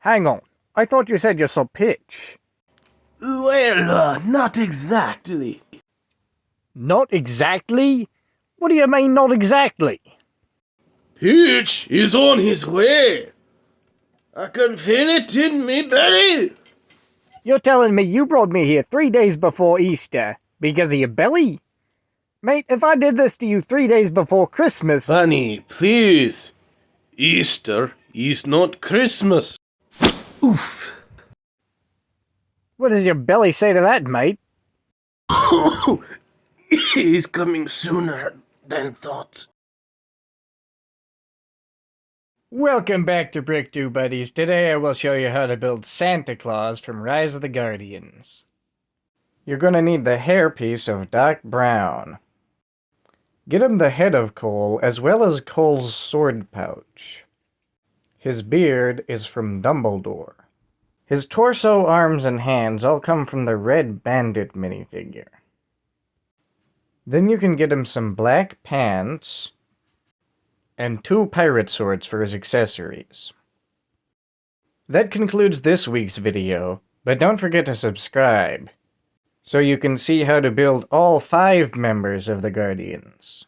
Hang on. I thought you said you saw pitch. Well, not exactly. Not exactly? What do you mean, not exactly? Peach is on his way. I can feel it in me belly. You're telling me you brought me here 3 days before Easter because of your belly? Mate, if I did this to you 3 days before Christmas... Bunny, please. Easter is not Christmas. Oof. What does your belly say to that, mate? He's coming sooner than thought. Welcome back to Brick2 Buddies. Today I will show you how to build Santa Claus from Rise of the Guardians. You're going to need the hairpiece of Doc Brown. Get him the head of Cole as well as Cole's sword pouch. His beard is from Dumbledore. His torso, arms, and hands all come from the Red Bandit minifigure. Then you can get him some black pants and 2 pirate swords for his accessories. That concludes this week's video, but don't forget to subscribe so you can see how to build all 5 members of the Guardians.